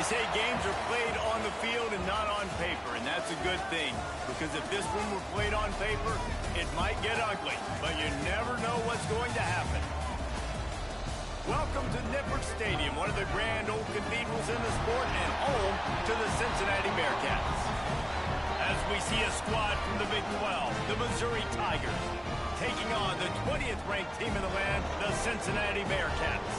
They say games are played on the field and not on paper, and that's a good thing. Because if this one were played on paper, it might get ugly. But you never know what's going to happen. Welcome to Nippert Stadium, one of the grand old cathedrals in the sport, and home to the Cincinnati Bearcats. As we see a squad from the Big 12, the Missouri Tigers, taking on the 20th ranked team in the land, the Cincinnati Bearcats.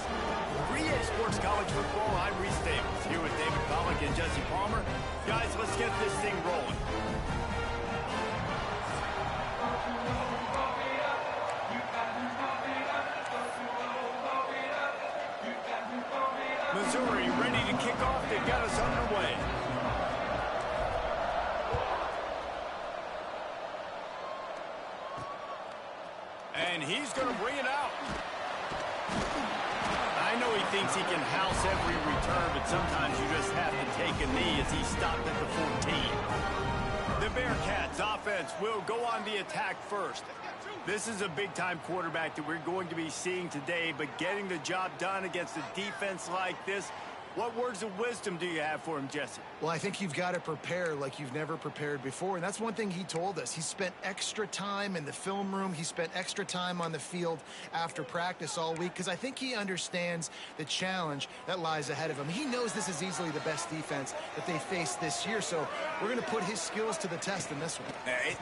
3A Sports College Football, I'm Reese Davis, here with David Pollack and Jesse Palmer. Guys, let's get this thing rolling. Missouri ready to kick off. They've got us underway. And he's going to bring it out. I know he thinks he can house every return, but sometimes you just have to take a knee as he stopped at the 14. The Bearcats offense will go on the attack first. This is a big-time quarterback that we're going to be seeing today, but getting the job done against a defense like this, what words of wisdom do you have for him, Jesse? Well, I think you've got to prepare like you've never prepared before, and that's one thing he told us. He spent extra time in the film room. He spent extra time on the field after practice all week because I think he understands the challenge that lies ahead of him. He knows this is easily the best defense that they face this year, so we're going to put his skills to the test in this one.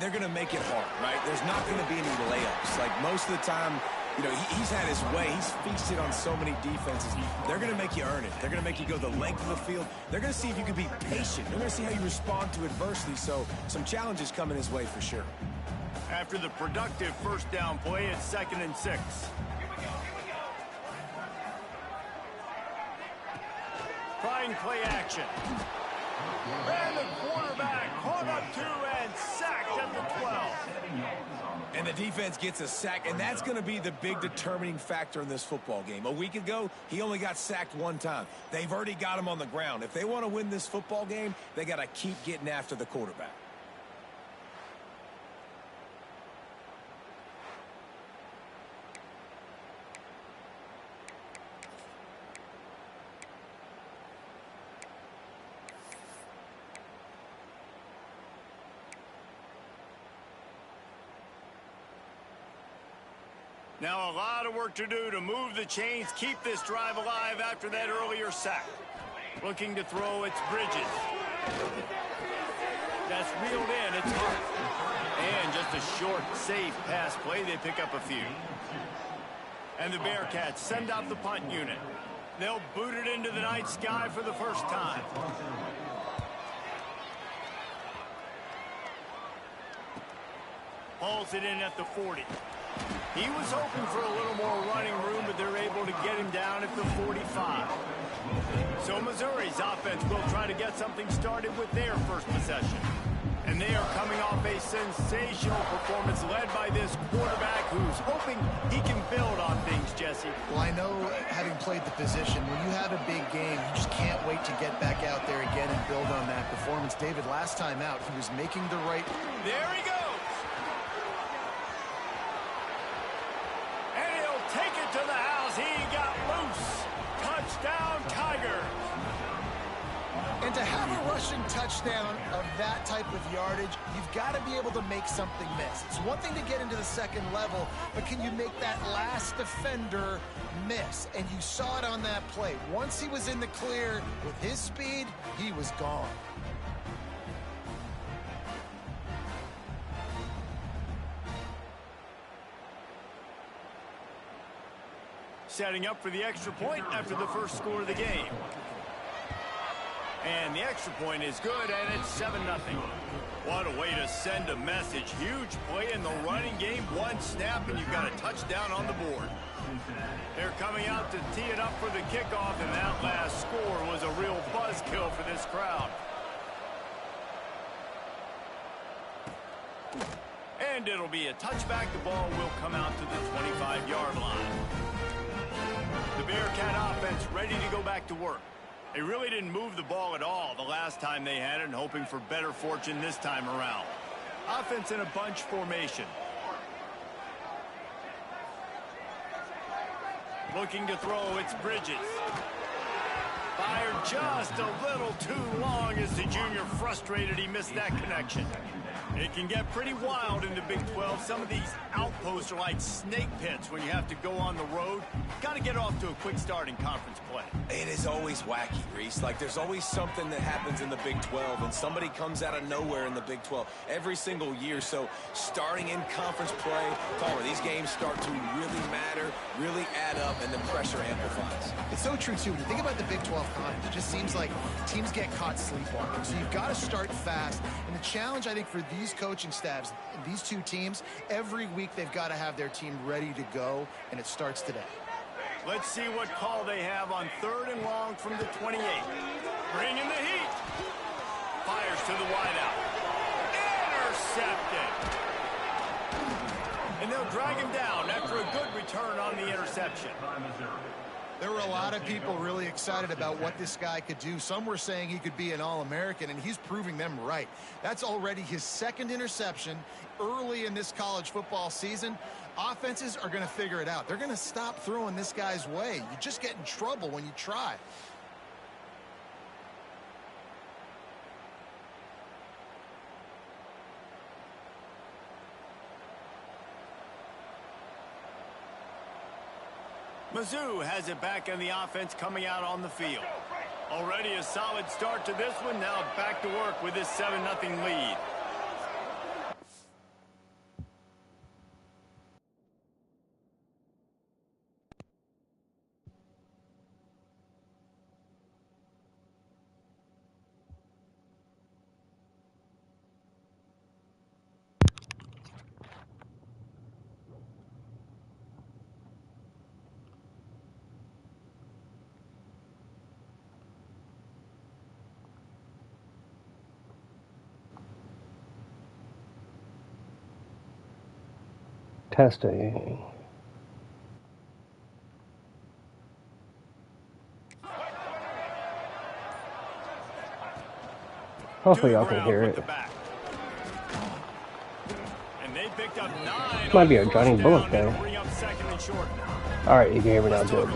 They're going to make it hard, right? There's not going to be any layups. Like most of the time, you know, he's had his way. He's feasted on so many defenses. They're going to make you earn it. They're going to make you go the length of the field. They're going to see if you can be patient. They're going to see how you respond to adversity. So some challenges coming his way for sure. After the productive first down play, it's 2nd and 6. Trying play action. And the quarterback caught up to and sacked at the 12. And the defense gets a sack, and that's going to be the big determining factor in this football game. A week ago, he only got sacked one time. They've already got him on the ground. If they want to win this football game, they got to keep getting after the quarterback. Now a lot of work to do to move the chains, keep this drive alive after that earlier sack. Looking to throw, it's Bridges. That's reeled in, it's Hart. And just a short, safe pass play, they pick up a few. And the Bearcats send out the punt unit. They'll boot it into the night sky for the first time. Hauls it in at the 40. He was hoping for a little more running room, but they're able to get him down at the 45. So Missouri's offense will try to get something started with their first possession. And they are coming off a sensational performance led by this quarterback who's hoping he can build on things, Jesse. Well, I know, having played the position, when you have a big game, you just can't wait to get back out there again and build on that performance. David, last time out, he was making the right... There he goes! Take it to the house. He got loose. Touchdown, Tigers. And to have a rushing touchdown of that type of yardage, you've got to be able to make something miss. It's one thing to get into the second level, but can you make that last defender miss? And you saw it on that play. Once he was in the clear with his speed, he was gone. Setting up for the extra point after the first score of the game. And the extra point is good, and it's 7-0. What a way to send a message. Huge play in the running game. One snap, and you've got a touchdown on the board. They're coming out to tee it up for the kickoff, and that last score was a real buzzkill for this crowd. And it'll be a touchback. The ball will come out to the 25-yard line. The Bearcat offense ready to go back to work. They really didn't move the ball at all the last time they had it, and hoping for better fortune this time around. Offense in a bunch formation. Looking to throw, it's Bridges. Fired just a little too long as the junior frustrated he missed that connection. It can get pretty wild in the Big 12. Some of these outposts are like snake pits when you have to go on the road. Got to get off to a quick start in conference play. It is always wacky, Reese. Like, there's always something that happens in the Big 12, and somebody comes out of nowhere in the Big 12 every single year. So starting in conference play, Palmer, these games start to really matter, really add up, and the pressure amplifies. It's so true, too. When you think about the Big 12 conference, it just seems like teams get caught sleepwalking. So you've got to start fast. And the challenge, I think, for these coaching staffs, these two teams, every week they've got to have their team ready to go, and it starts today. Let's see what call they have on 3rd and long from the 28. Bringing the heat. Fires to the wideout. Intercepted. And they'll drag him down after a good return on the interception. There were a lot of people really excited about what this guy could do. Some were saying he could be an All-American, and he's proving them right. That's already his 2nd interception early in this college football season. Offenses are going to figure it out. They're going to stop throwing this guy's way. You just get in trouble when you try. Mizzou has it back in the offense coming out on the field. Already a solid start to this one. Now back to work with this 7-0 lead. Testing. Hopefully y'all can hear it. And they picked up 9. This might be a Johnny Bullock day. Alright, you can hear me now. Good.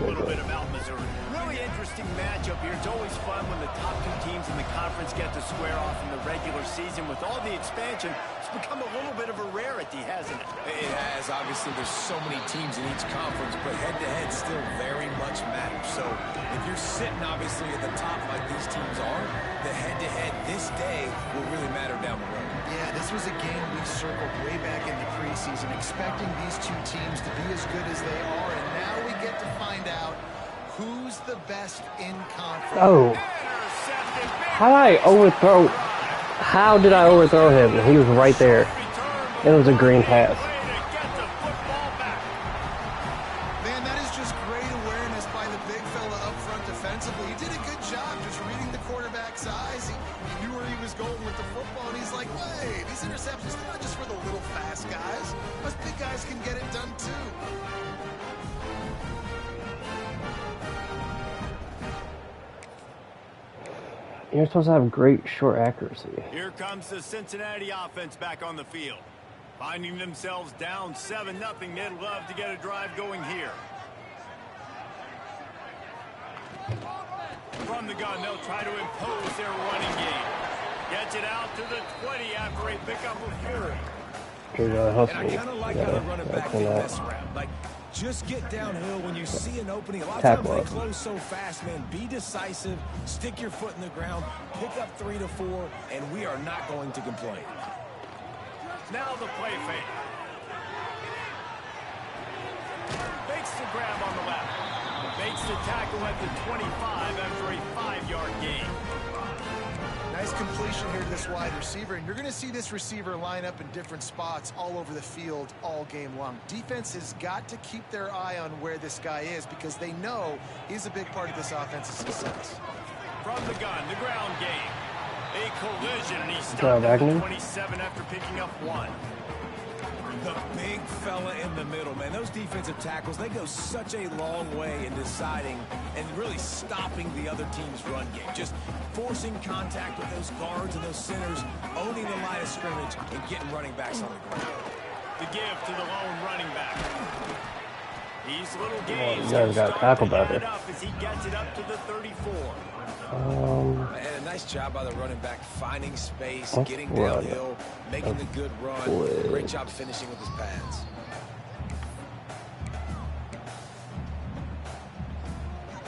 Really interesting matchup here. It's always fun when the top 2 teams in the conference get to square off in the regular season. With all the expansion, it's become a little bit of a rarity, hasn't it? It has. Obviously, there's so many teams in each conference, but head-to-head still very much matters. So if you're sitting, obviously, at the top like these teams are, the head-to-head this day will really matter down the road. Yeah, this was a game we circled way back in the preseason, expecting these two teams to be as good as they are, and now we get to find out who's the best in conference. Oh. How did I overthrow him? He was right there. It was a green pass. Man, that is just great awareness by the big fella up front defensively. He did a good job just reading the quarterback's eyes. He knew where he was going with the football, and he's like, wait, these interceptions, they're not just for the little fast guys. Us big guys can get it done too. You're supposed to have great short accuracy. Here comes the Cincinnati offense back on the field. Finding themselves down 7-0, they'd love to get a drive going here. From the gun, they'll try to impose their running game. Gets it out to the 20 after a pickup of Fury. And I kind of like how the running back did mess around. Like, just get downhill when you see an opening. A lot of times they close so fast, man. Be decisive, stick your foot in the ground, pick up 3 to 4, and we are not going to complain. Now the play fake. Makes the grab on the left. Makes the tackle at the 25 after a 5-yard gain. Nice completion here to this wide receiver, and you're going to see this receiver line up in different spots all over the field all game long. Defense has got to keep their eye on where this guy is because they know he's a big part of this offense's success. From the gun, the ground game. A collision, and he stopped at the 27 after picking up 1. The big fella in the middle, man. Those defensive tackles, they go such a long way in deciding and really stopping the other team's run game. Just forcing contact with those guards and those centers, owning the line of scrimmage, and getting running backs on the ground. The give to the lone running back. These little Oh, games you guys got tackled better. as he gets it up to the 34. And a nice job by the running back, finding space, getting downhill, making the good run. Great job finishing with his pads.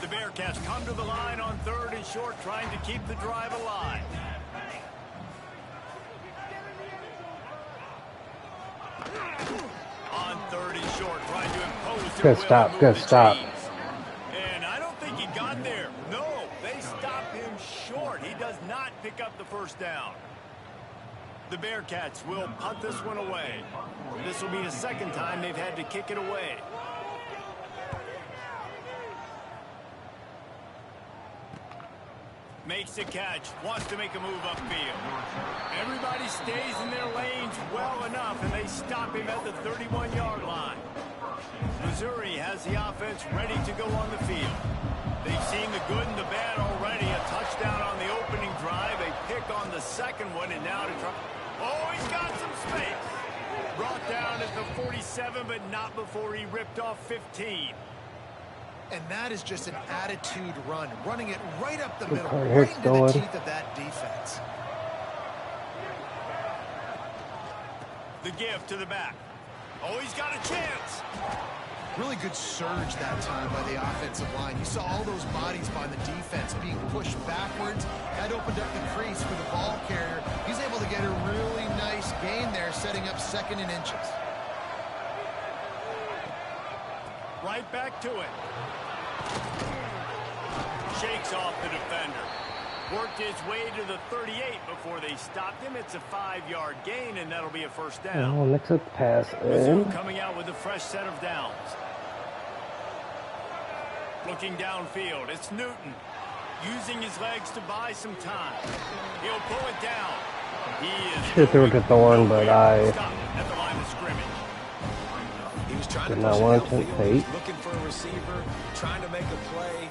The Bearcats come to the line on 3rd and short, trying to keep the drive alive. On 3rd and short, trying to impose their Good stop, good stop. And I don't think he got there. No, they stopped him short. He does not pick up the first down. The Bearcats will punt this one away. This will be the second time they've had to kick it away. Makes the catch, wants to make a move upfield. Everybody stays in their lanes well enough, and they stop him at the 31-yard line. Missouri has the offense ready to go on the field. They've seen the good and the bad already. A touchdown on the opening drive, a pick on the second one, and now to try. Oh, he's got some space. Brought down at the 47, but not before he ripped off 15. And that is just an attitude run, running it right up the middle, Here right into the teeth of that defense. The give to the back. Oh, he's got a chance. Really good surge that time by the offensive line. You saw all those bodies by the defense being pushed backwards. That opened up the crease for the ball carrier. He's able to get a really nice gain there, setting up 2nd and inches. Right back to it. Shakes off the defender. Worked his way to the 38 before they stopped him. It's a 5-yard gain, and that'll be a first down. Oh, mix up the pass. Mizzou coming out with a fresh set of downs. Looking downfield, it's Newton. Using his legs to buy some time. He'll pull it down. He is should throw it to Thorne, but I at the line of scrimmage. He was trying did to not push want it to downfield. take. Looking for a receiver, trying to make a play.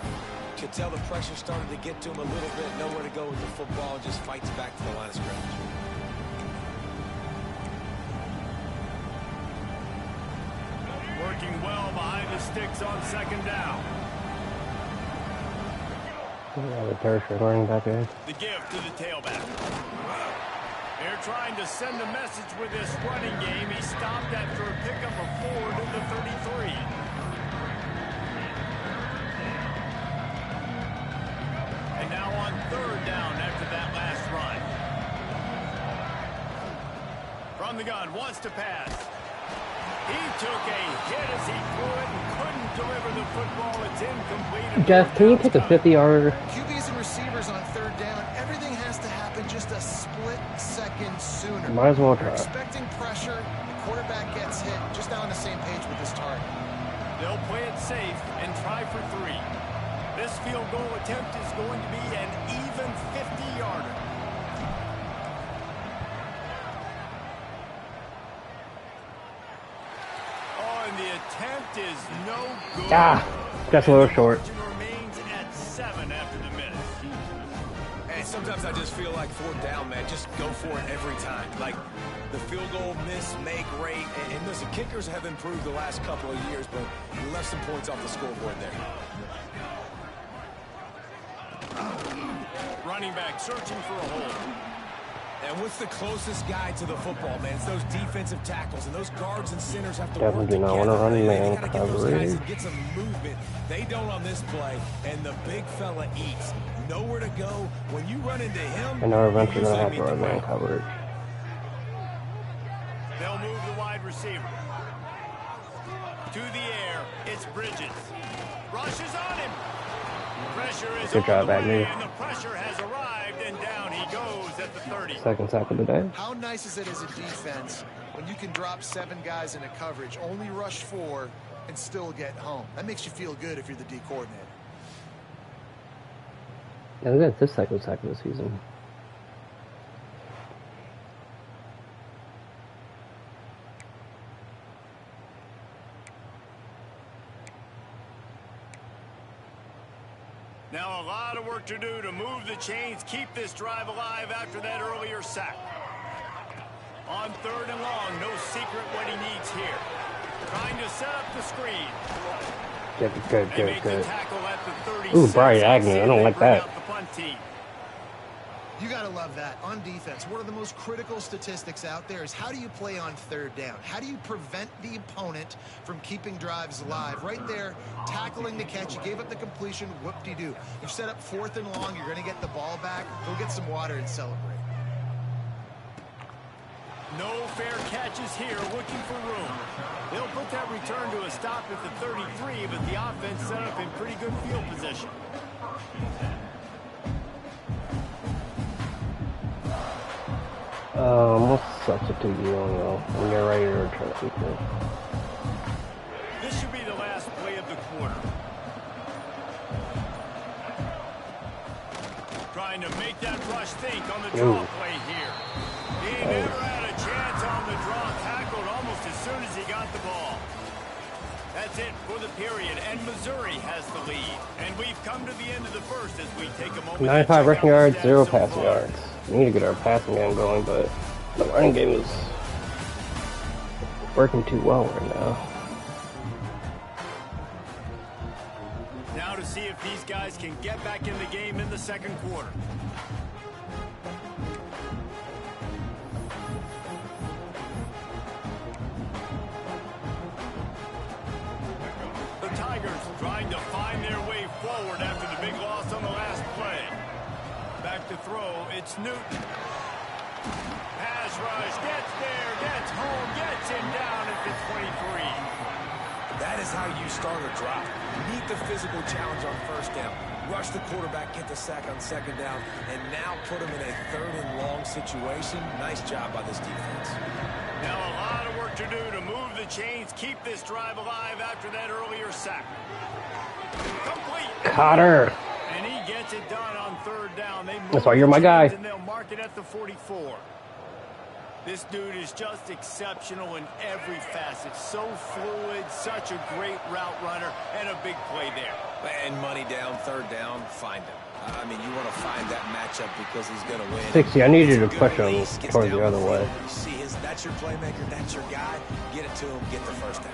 Could tell the pressure started to get to him a little bit. Nowhere to go with the football. Just fights back to the line of scrimmage. Working well behind the sticks on 2nd down. the tertiary running back is. The give to the tailback. They're trying to send a message with this running game. He stopped after a pickup of 4 to the 33. And now on 3rd down after that last run. From the gun, wants to pass. He took a hit as he threw it and couldn't deliver the football. It's incomplete. Jeff, can you take a 50-yarder? QBs and receivers on 3rd down, everything has to happen just a split second sooner. Might as well try. They're expecting pressure, the quarterback gets hit, just not on the same page with his target. They'll play it safe and try for 3. This field goal attempt is going to be an even 50-yarder. Oh, and the attempt is no good. That's a little short. Remains at 7 after the minute. And sometimes I just feel like 4th down, man, just go for it every time. Like the field goal miss, make rate, and listen, kickers have improved the last couple of years, but you left some points off the scoreboard there. Running back searching for a hole. And what's the closest guy to the football, man? It's those defensive tackles, and those guards and centers have to Definitely work do not together. want to run They man gotta get those guys coverage. to get some movement. They don't on this play, and the big fella eats. Nowhere to go. When you run into him, And now eventually you going to have usually to meet run the man weight. coverage. They'll move the wide receiver. To the air, it's Bridges. Rushes on him. Pressure is Good job, on the way, Agnew. and the pressure has arrived, and down he goes at the 30. Second sack of the day. How nice is it as a defense when you can drop 7 guys into coverage, only rush 4, and still get home? That makes you feel good if you're the D coordinator. Yeah, look at this second sack of the season. Now a lot of work to do to move the chains, keep this drive alive after that earlier sack. On 3rd and long, no secret what he needs here. Trying to set up the screen. Good. Ooh, Brian Agnew. I don't like that. You got to love that. On defense, one of the most critical statistics out there is how do you play on third down? How do you prevent the opponent from keeping drives alive? Right there, tackling the catch. You gave up the completion. Whoop-de-doo. You've set up 4th and long. You're going to get the ball back. Go get some water and celebrate. No fair catches here, looking for room. They'll put that return to a stop at the 33, but the offense set up in pretty good field position. We'll substitute you on when you're ready to return people. This should be the last play of the quarter. Trying to make that rush think on the draw play here. He never had a chance on the draw, tackled almost as soon as he got the ball. That's it for the period, and Missouri has the lead. And we've come to the end of the first as we take a moment. 95 rushing yards, 0 passing yards. We need to get our passing game going, but the running game is working too well right now. Now to see if these guys can get back in the game in the second quarter. The Tigers trying to find their way forward after the big loss on the last play. Back to throw, it's Newton. Pass rush, gets there, gets home, gets him down at the 23. That is how you start a drive. Meet the physical challenge on first down. Rush the quarterback, get the sack on second down, and now put him in a 3rd and long situation. Nice job by this defense. Now a lot of work to do to move the chains, keep this drive alive after that earlier sack. Complete. Cotter. And he gets it done on 3rd down. That's why you're my guy. And they'll mark it at the 44. This dude is just exceptional in every facet. So fluid, such a great route runner, and a big play there. And money down, 3rd down, find him. I mean, you want to find that matchup because he's going to win. 60, I need you to push him towards the other way. You see that's your playmaker, that's your guy. Get it to him, get the first down.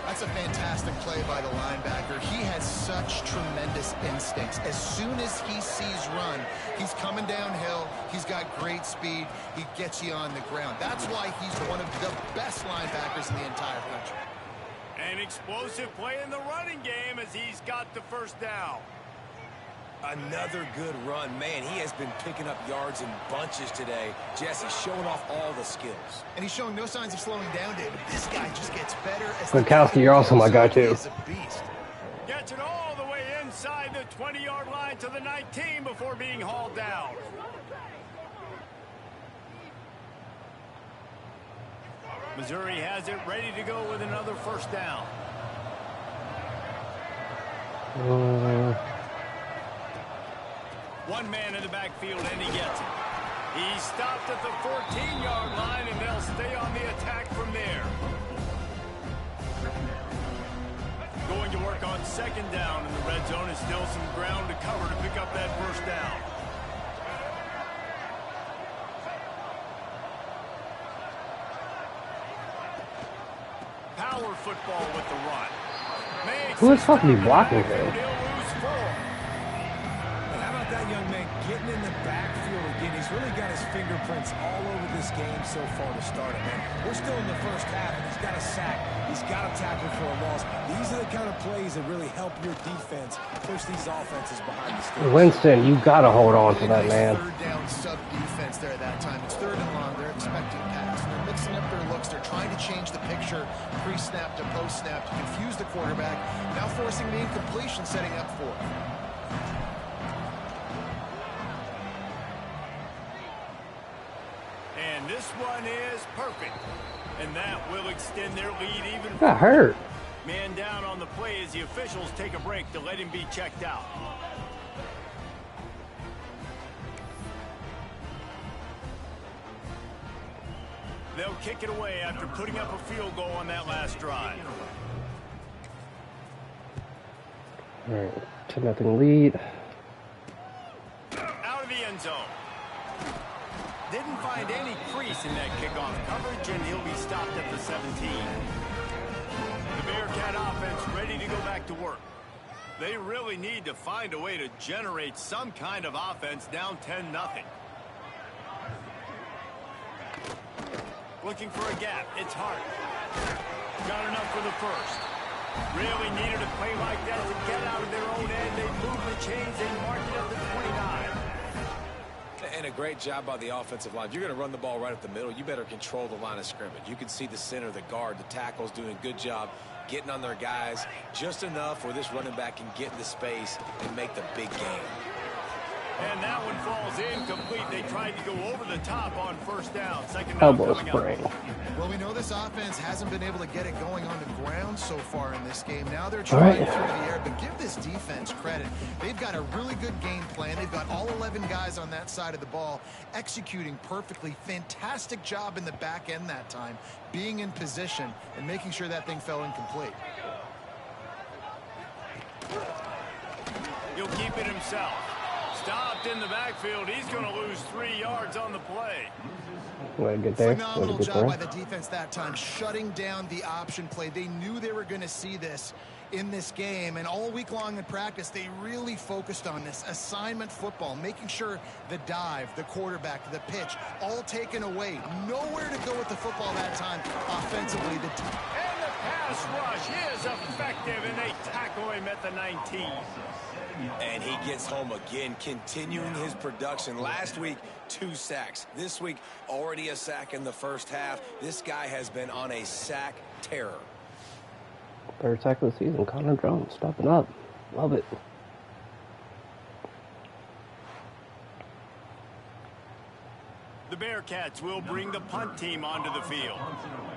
That's a fantastic play by the linebacker. He has such tremendous instincts. As soon as he sees run, he's coming downhill. He's got great speed. He gets you on the ground. That's why he's one of the best linebackers in the entire country. An explosive play in the running game as he's got the first down. Another good run. Man, he has been picking up yards in bunches today. Jesse showing off all the skills. And he's showing no signs of slowing down, David. This guy just gets better. Gronkowski, you're also my guy, too. He's a beast. Gets it all the way inside the 20-yard line to the 19 before being hauled down. Missouri has it ready to go with another first down. One man in the backfield, and he gets it. He stopped at the 14-yard line, and they'll stay on the attack from there. Going to work on 2nd down in the red zone. Is still some ground to cover to pick up that first down. Power football with the run. Who is supposed to be blocking him? That young man getting in the backfield again. He's really got his fingerprints all over this game so far to start it, man. We're still in the first half, and he's got a sack. He's got a tackle for a loss. These are the kind of plays that really help your defense push these offenses behind the sticks. Winston, you got to hold on to that, man. 3rd down sub-defense there at that time. It's 3rd and long. They're expecting pass. They're mixing up their looks. They're trying to change the picture pre-snap to post-snap to confuse the quarterback. Now forcing the incompletion, setting up for it. And this one is perfect. And that will extend their lead even Got hurt. Man down on the play as the officials take a break to let him be checked out. They'll kick it away after putting up a field goal on that last drive. All right, 2-0 lead. Out of the end zone. Didn't find find any crease in that kickoff coverage, and he'll be stopped at the 17. The Bearcat offense ready to go back to work. They really need to find a way to generate some kind of offense down 10-0. Looking for a gap. It's Hart. Got enough for the first. Really needed a play like that to get out of their own end. They moved the chains. They marked it at the 29. And a great job by the offensive line. If you're going to run the ball right up the middle, you better control the line of scrimmage. You can see the center, the guard, the tackles doing a good job getting on their guys just enough where this running back can get into space and make the big game. And that one falls incomplete. They tried to go over the top on first down. Second down Elbow coming spring. up. Well, we know this offense hasn't been able to get it going on the ground so far in this game. Now they're trying through the air, but give this defense credit. They've got a really good game plan. They've got all 11 guys on that side of the ball executing perfectly. Fantastic job in the back end that time, being in position and making sure that thing fell incomplete. He'll keep it himself. Stopped in the backfield. He's going to lose 3 yards on the play. Way to get there. Phenomenal Way to get job by there. the defense that time, shutting down the option play. They knew they were going to see this in this game, and all week long in practice, they really focused on this assignment football, making sure the dive, the quarterback, the pitch, all taken away. Nowhere to go with the football that time offensively. And the pass rush is effective, and they tackle him at the 19. And he gets home again, continuing his production. Last week, 2 sacks. This week, already a sack in the first half. This guy has been on a sack terror. Third sack of the season. Connor Jones stepping up. Love it. The Bearcats will bring the punt team onto the field.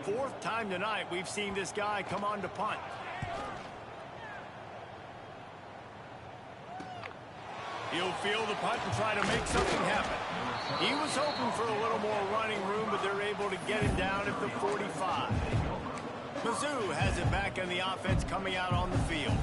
4th time tonight we've seen this guy come on to punt. He'll field the punt and try to make something happen. He was hoping for a little more running room, but they're able to get him down at the 45. Mizzou has it back on the offense coming out on the field.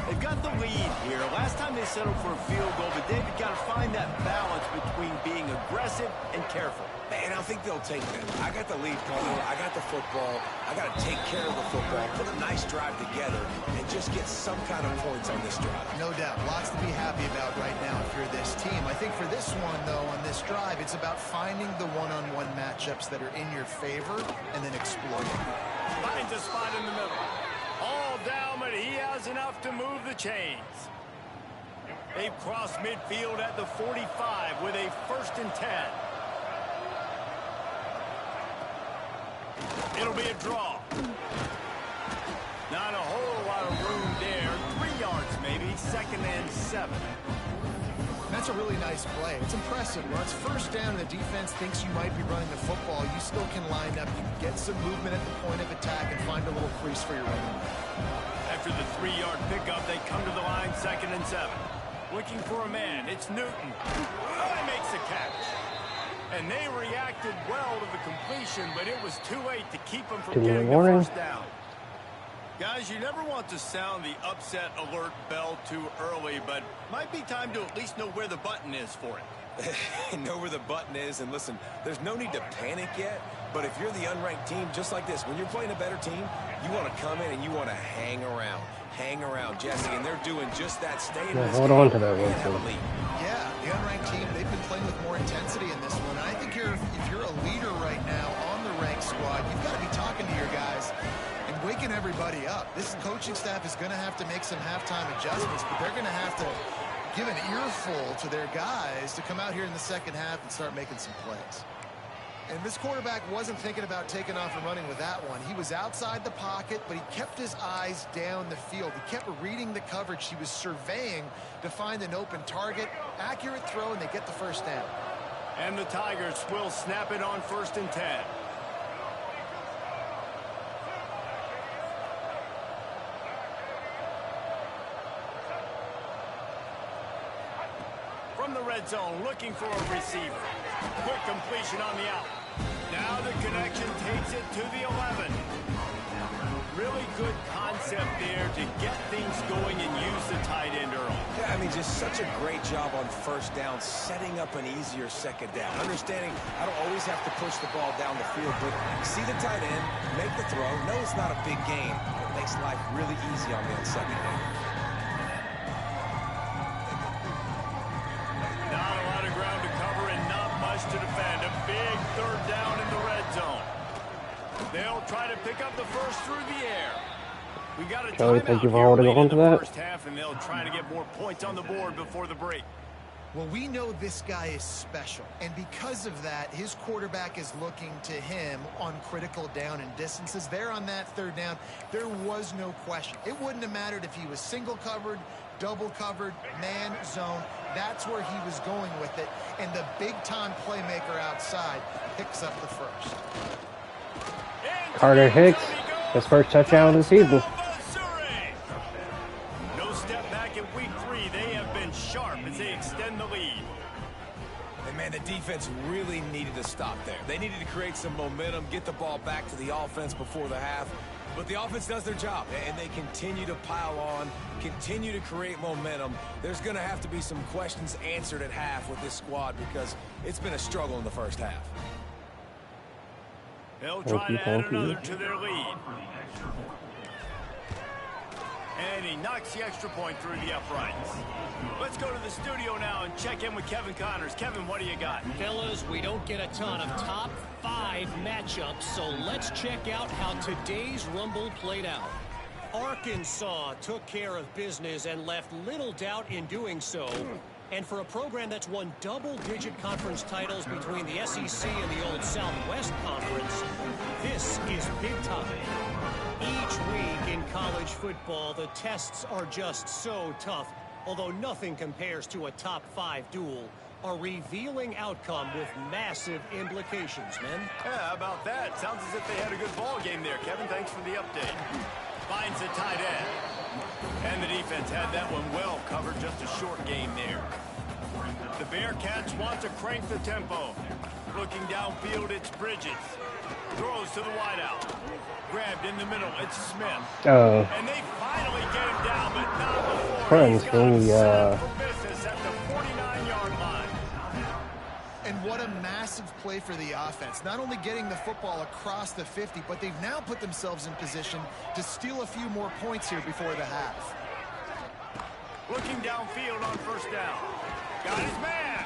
They've got the lead here. Last time they settled for a field goal, but David got to find that balance between being aggressive and careful. Man, I think they'll take that. I got the lead partner. I got the football. I got to take care of the football, put a nice drive together, and just get some kind of points on this drive. No doubt. Lots to be happy about right now if you're this team. I think for this one, though, on this drive, it's about finding the one-on-one matchups that are in your favor and then exploiting. Finds a spot in the middle. All down, but he has enough to move the chains. They've crossed midfield at the 45 with a 1st and 10. It'll be a draw. Not a whole lot of room there. 3 yards maybe. 2nd and 7. That's a really nice play. It's impressive. When it's 1st down and the defense thinks you might be running the football, you still can line up. You can get some movement at the point of attack and find a little crease for your running back. After the 3-yard pickup, they come to the line 2nd and 7. Looking for a man. It's Newton. Oh, he makes the catch. And they reacted well to the completion, but it was too late to keep them from getting the 1st down. Guys, you never want to sound the upset alert bell too early, but might be time to at least know where the button is for it. Know where the button is, and listen, there's no need to panic yet, but if you're the unranked team, just like this, when you're playing a better team, you want to come in and you want to hang around. Hang around, Jesse, and they're doing just that. Stay in this hold game on to that one, and have a too. lead. Yeah, the unranked team, they've been playing with more intensity in this one. And I think if you're a leader right now on the ranked squad, you've got to be talking to your guys and waking everybody up. This coaching staff is going to have to make some halftime adjustments, but they're going to have to give an earful to their guys to come out here in the second half and start making some plays. And this quarterback wasn't thinking about taking off and running with that one. He was outside the pocket, but he kept his eyes down the field. He kept reading the coverage. He was surveying to find an open target. Accurate throw, and they get the 1st down. And the Tigers will snap it on 1st and 10. From the red zone, looking for a receiver. Quick completion on the out. Now the connection takes it to the 11. Really good concept there to get things going and use the tight end early. Yeah, I mean, just such a great job on first down, setting up an easier second down. Understanding I don't always have to push the ball down the field, but see the tight end, make the throw. No, it's not a big game. It makes life really easy on me on second down. Not a lot of ground to cover and not much to defend. A big third down in the red zone. They'll try to pick up the first through the air. We got a Kelly, thank you for timeout holding here on late to in the that. first half, and they'll try to get more points on the board before the break. Well, we know this guy is special, and because of that, his quarterback is looking to him on critical down and distances. There on that third down, there was no question. It wouldn't have mattered if he was single covered, double covered, man, zone. That's where he was going with it, and the big-time playmaker outside picks up the first. Carter Hicks, his first touchdown of the season. No step back in week 3. They have been sharp as they extend the lead. And, man, the defense really needed to stop there. They needed to create some momentum, get the ball back to the offense before the half. But the offense does their job, and they continue to pile on, continue to create momentum. There's going to have to be some questions answered at half with this squad because it's been a struggle in the first half. They'll try to add another to their lead. And he knocks the extra point through the uprights. Let's go to the studio now and check in with Kevin Connors. Kevin, what do you got? Fellas, we don't get a ton of top 5 matchups, so let's check out how today's Rumble played out. Arkansas took care of business and left little doubt in doing so. And for a program that's won double-digit conference titles between the SEC and the old Southwest Conference, this is big time. Each week in college football, the tests are just so tough, although nothing compares to a top 5 duel. A revealing outcome with massive implications, men. Yeah, how about that? Sounds as if they had a good ball game there. Kevin, thanks for the update. Finds the tight end. And the defense had that one well covered, just a short game there. The Bearcats want to crank the tempo. Looking downfield, it's Bridges. Throws to the wideout. Grabbed in the middle, it's Smith. Oh. And they finally get him down, but not before. Friends, He's can we, got for business at the 49-yard line. And what a massive play for the offense. Not only getting the football across the 50, but they've now put themselves in position to steal a few more points here before the half. Looking downfield on first down. Got his man.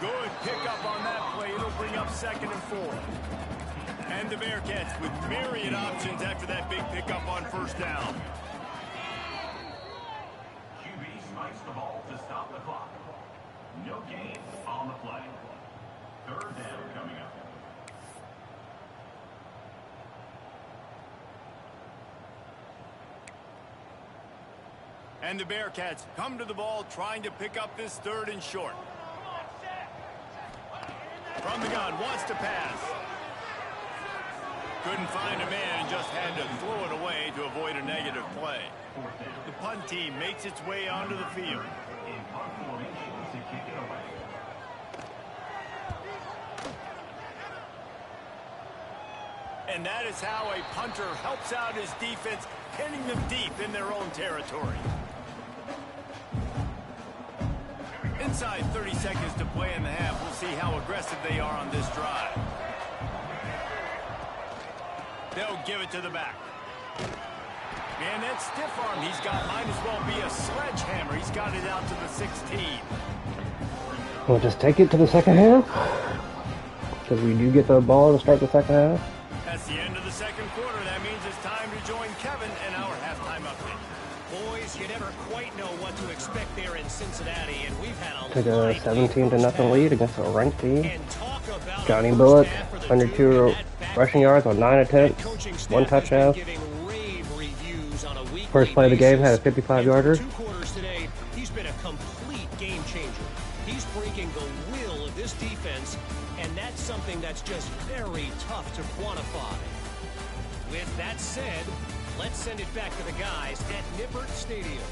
Good pickup on that play. It'll bring up 2nd and 4. And the Bearcats with myriad options after that big pickup on first down. QB spikes the ball to stop the clock. No gain on the play. 3rd down coming up. And the Bearcats come to the ball trying to pick up this 3rd and short. From the gun, wants to pass. Couldn't find a man and just had to throw it away to avoid a negative play. The punt team makes its way onto the field. In punt formation to kick it away. And that is how a punter helps out his defense, pinning them deep in their own territory. Inside 30 seconds to play in the half. We'll see how aggressive they are on this drive. They'll give it to the back. And that stiff arm he's got might as well be a sledgehammer. He's got it out to the 16. We'll just take it to the second half. Because we do get the ball to start the second half. That's the end of the 2nd quarter. That means it's time to join Kevin and our halftime update. Boys, you never quite know what to expect there in Cincinnati, and we've had a Took a 17-0 lead against a ranked team. And talk about Johnny a Bullock, first half for the 102 two in that rushing yards on 9 attempts, coaching staff 1 has touchdown. been giving rave reviews on a weekly First play of the game had a basis. 55-yarder. And for 2 quarters today, he's been a complete game changer. He's breaking the will of this defense, and that's something that's just very tough to quantify. With that said, let's send it back to the guys at Nippert Stadium.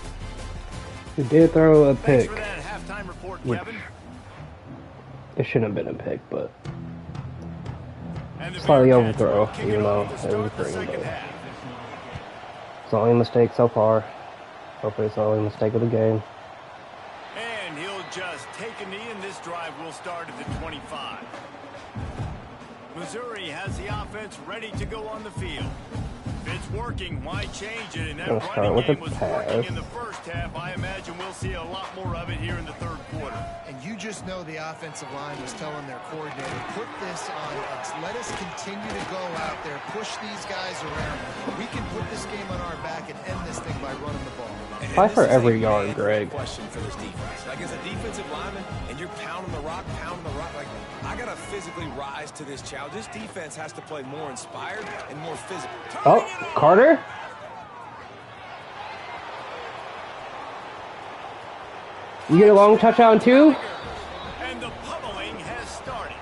He did throw a Thanks pick. for that halftime report, Which- Kevin. It shouldn't have been a pick, but And the slightly Bearcats overthrow, will kick even it though off to it start was the pretty second good. half. it's the only mistake so far. Hopefully it's the only mistake of the game. start at the 25. Missouri has the offense ready to go on the field. If it's working, why change it? And that running game was working in the first half. I imagine we'll see a lot more of it here in the third quarter. And you just know the offensive line was telling their coordinator, put this on us. Let us continue to go out there, push these guys around. We can put this game on our back and end this thing by running the ball. Fight for every yard, Greg. Question for this defense. Like, as a defensive lineman, and you're pounding the rock, like, I got to physically rise to this challenge. This defense has to play more inspired and more physical. Oh, Carter? You get a long touchdown, too? And the pummeling has started.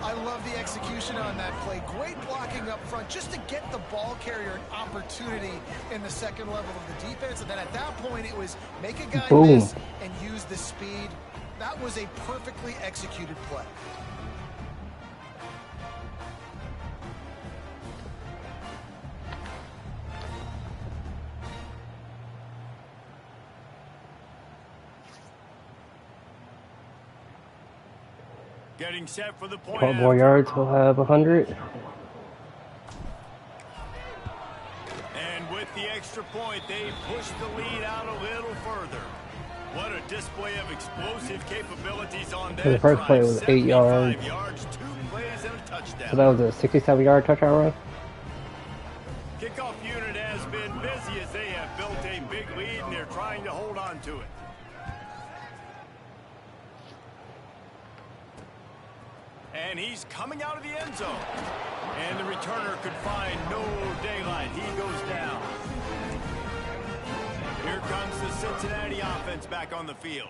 I love the execution on that play. Great blocking up front just to get the ball carrier an opportunity in the second level of the defense. And then at that point, it was make a guy miss and use the speed. That was a perfectly executed play. Getting set for the point. 12 more yards, we'll have 100. And with the extra point, they push the lead out a little further. What a display of explosive capabilities on that. The first play was 8 yards. 2 plays and a touchdown. So that was a 67-yard touchdown run. Kickoff unit has been busy as they have built a big lead and they're trying to hold on to it. And he's coming out of the end zone. And the returner could find no daylight. He goes down. Here comes the Cincinnati offense back on the field.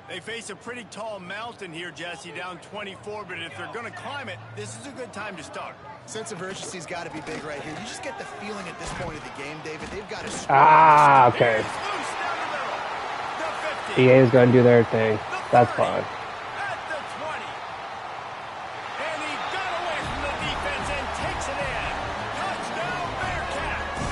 They face a pretty tall mountain here, Jesse, down 24, but if they're going to climb it, this is a good time to start. Sense of urgency's got to be big right here. You just get the feeling at this point of the game, David, they've got to score. Ah, okay. EA is going to do their thing. That's fine. At the 20. And he got away from the defense and takes it in. Touchdown, Bearcats.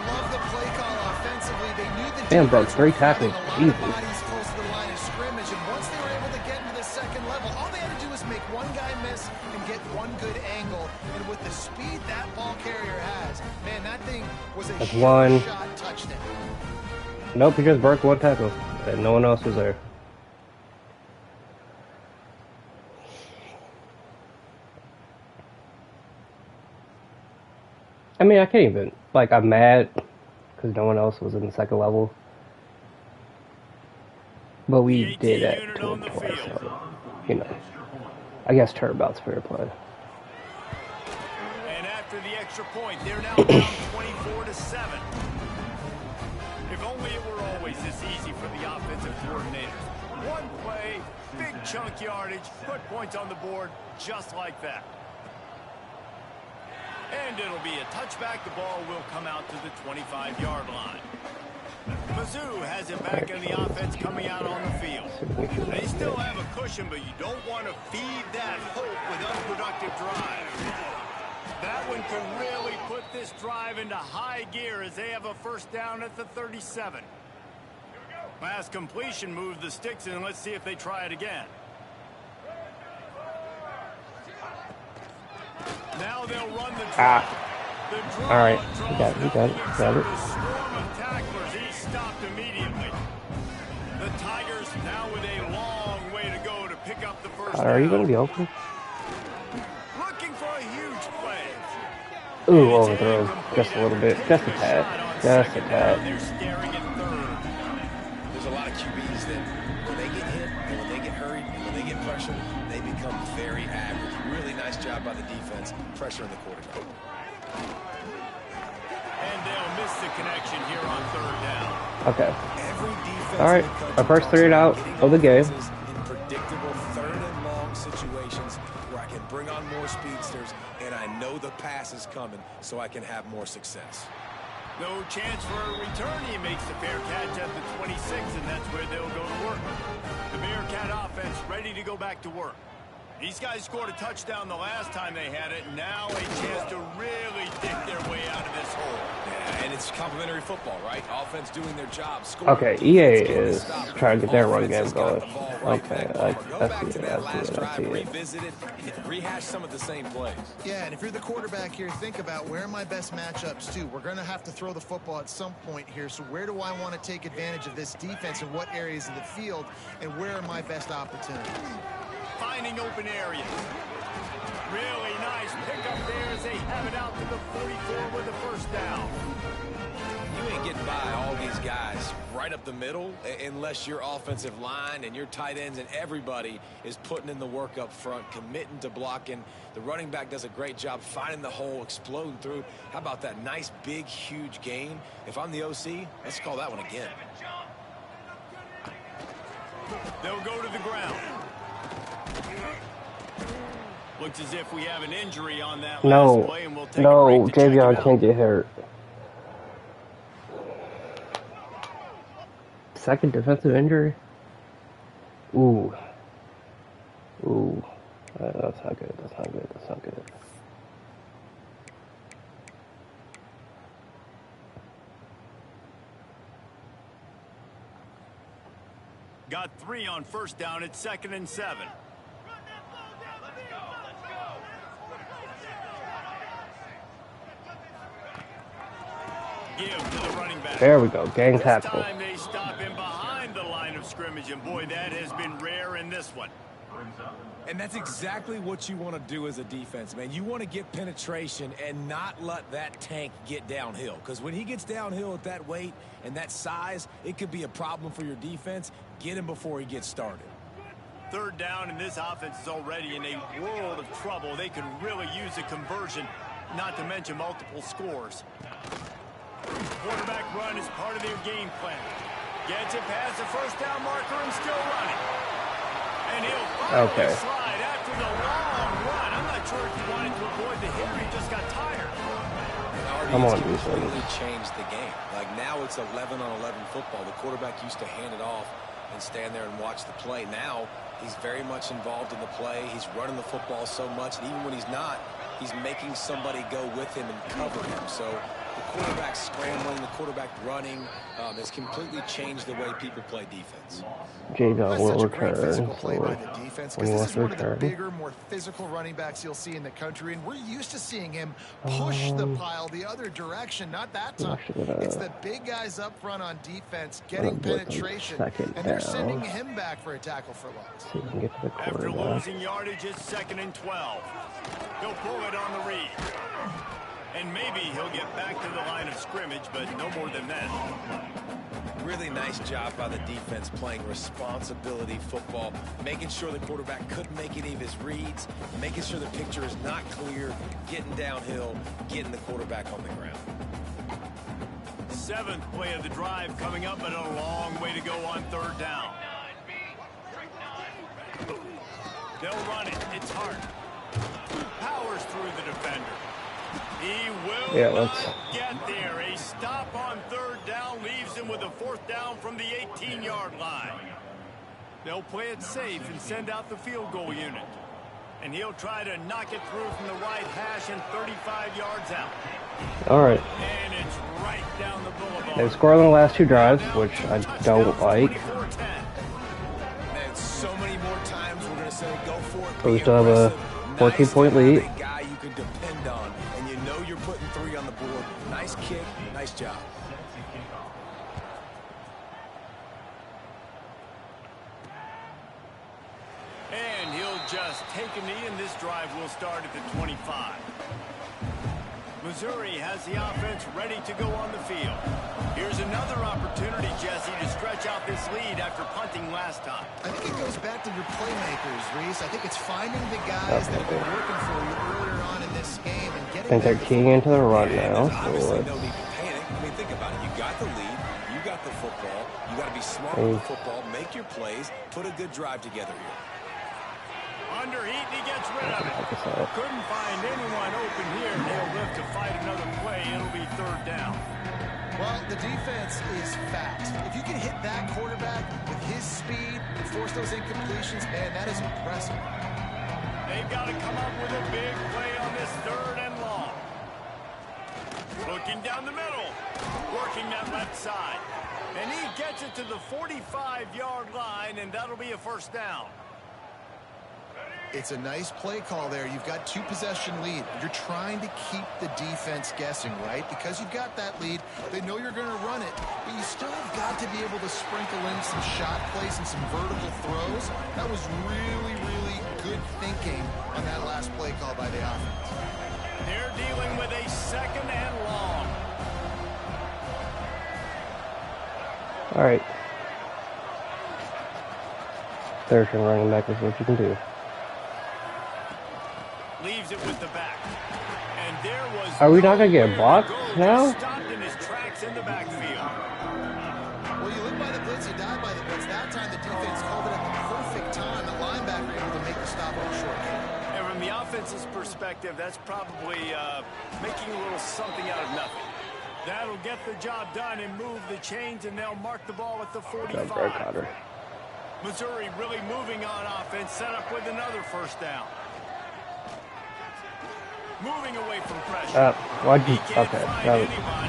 Love the play call offensively. They knew the Damn, bro, 3 tackles. Easy. bodies close to the line of scrimmage, and once they were able to get into the second level, all they had to do was make one guy miss and get one good angle. And with the speed that ball carrier has, man, that thing was a shot touchdown. Nope, he just broke 1 tackle, and no one else was there. I mean, I can't even, like, I'm mad because no one else was in the second level. But we did that to him twice, so, you know. I guess turnabout's fair play. And after the extra point, they're now down 24-7. If only it were always this easy for the offensive coordinators. One play, big chunk yardage, put points on the board just like that. And it'll be a touchback. The ball will come out to the 25-yard line. Mizzou has it back in the offense coming out on the field. They still have a cushion, but you don't want to feed that hope with unproductive drives. That one can really put this drive into high gear as they have a first down at the 37. Last completion moved the sticks in. Let's see if they try it again. Now they'll run the draw. All right, we got it. Got it. Storm of tacklers, he stopped immediately. The Tigers now with a long way to go to pick up the first down. Are you going to be open? Looking for a huge play. Ooh, overthrow just a little bit. Just a tad. Just a tad. They're staring at third. There's a lot of QBs that when they get hit and when they get hurried and when they get pressured, they become very average. Really nice job by the defense pressuring the quarterback. And they'll miss the connection here on third down. Okay. All right. Our first 3 out of the game. In predictable third and long situations where I can bring on more speedsters and I know the pass is coming so I can have more success. No chance for a return. He makes the fair catch at the 26, and that's where they'll go to work. The Bearcat offense ready to go back to work. These guys scored a touchdown the last time they had it. Now a chance to really dig their way out of this hole. Yeah, and it's complimentary football, right? Offense doing their job. Okay, EA is trying to get their run game going. Okay, I see it. Revisit it, rehash some of the same plays. Yeah, and if you're the quarterback here, think about where are my best matchups too. We're going to have to throw the football at some point here, so where do I want to take advantage of this defense and what areas of the field, and where are my best opportunities? Finding open areas. Really nice pickup there as they have it out to the 44 with a first down. You ain't getting by all these guys right up the middle unless your offensive line and your tight ends and everybody is putting in the work up front, committing to blocking. The running back does a great job finding the hole, exploding through. How about that nice, big, huge gain? If I'm the OC, let's call that one again. They'll go to the ground. Looks as if we have an injury on that last play, and we'll take a break to Javion can't get hurt. Second defensive injury? Ooh. That's not good. That's not good. Got 3 on first down. It's 2nd and 7. Give to the running back. There we go. Gang tackle. This time they stop him behind the line of scrimmage, and boy, that has been rare in this one. And that's exactly what you want to do as a defense, man. You want to get penetration and not let that tank get downhill. Because when he gets downhill at that weight and that size, it could be a problem for your defense. Get him before he gets started. 3rd down, and this offense is already in a world of trouble. They could really use a conversion, not to mention multiple scores. Quarterback run is part of their game plan. Gets it past the first down marker and still running. And he'll finally slide after the long run. I'm not sure if he wanted to avoid the hit or he just got tired. Come on, He's completely changed the game. Like now it's 11 on 11 football. The quarterback used to hand it off and stand there and watch the play. Now he's very much involved in the play. He's running the football so much, and even when he's not, he's making somebody go with him and cover him. So the quarterback scrambling, the quarterback running has completely changed the way people play defense. Javion will return. Physical play by the defense, because this is one of the bigger, more physical running backs you'll see in the country, and we're used to seeing him push the pile the other direction. Not that time. It's the big guys up front on defense getting penetration, and they're sending him back for a tackle for loss. See if we can get to the After quarterback. losing yardage, it's 2nd and 12. He'll pull it on the read. And maybe he'll get back to the line of scrimmage, but no more than that. Really nice job by the defense playing responsibility football, making sure the quarterback couldn't make any of his reads, making sure the picture is not clear, getting downhill, getting the quarterback on the ground. 7th play of the drive coming up, but a long way to go on 3rd down. They'll run it. It's Hart. Powers through the defender. He will not get there. A stop on 3rd down leaves him with a 4th down from the 18-yard line. They'll play it safe and send out the field goal unit. And he'll try to knock it through from the right hash and 35 yards out. All right. And it's right down the boulevard. They've scored on the last 2 drives, which I don't like. Man, so many more times we're going to say go for it. But we still have a 14-point lead. Guy you can depend on, and you know you're putting 3 on the board. Nice kick, nice job. And he'll just take a knee, and this drive will start at the 25. Missouri has the offense ready to go on the field. Here's another opportunity, Jesse, to stretch out this lead after punting last time. I think it goes back to your playmakers, Reese. I think it's finding the guys that have been working for you earlier on in this game and getting. I think they're keying into the run now. Obviously, no need to panic. I mean, think about it. You got the lead. You got the football. You got to be smart with the football. Make your plays. Put a good drive together here. Underheat, and he gets rid of it. Couldn't find anyone open here. They'll live to fight another play. It'll be 3rd down. Well, the defense is fast. If you can hit that quarterback with his speed and force those incompletions, man, that is impressive. They've got to come up with a big play on this 3rd and long. Looking down the middle, working that left side. And he gets it to the 45-yard line, and that'll be a 1st down. It's a nice play call there. You've got 2-possession lead. You're trying to keep the defense guessing, right? Because you've got that lead, they know you're going to run it, but you still have got to be able to sprinkle in some shot plays and some vertical throws. That was really, really good thinking on that last play call by the offense. They're dealing with a 2nd and long. All right. Third and running back is what you can do. Leaves it with the back. And there was Are we not going to get blocked now? Stopped in his tracks in the backfield. Well, you live by the blitz, you die by the blitz. That time the defense called it at the perfect time. The linebacker able to make the stop on a short game. And from the offense's perspective, that's probably making a little something out of nothing. That'll get the job done and move the chains, and they'll mark the ball at the 45. Missouri really moving on offense, set up with another 1st down. Moving away from pressure. Why'd you? Okay,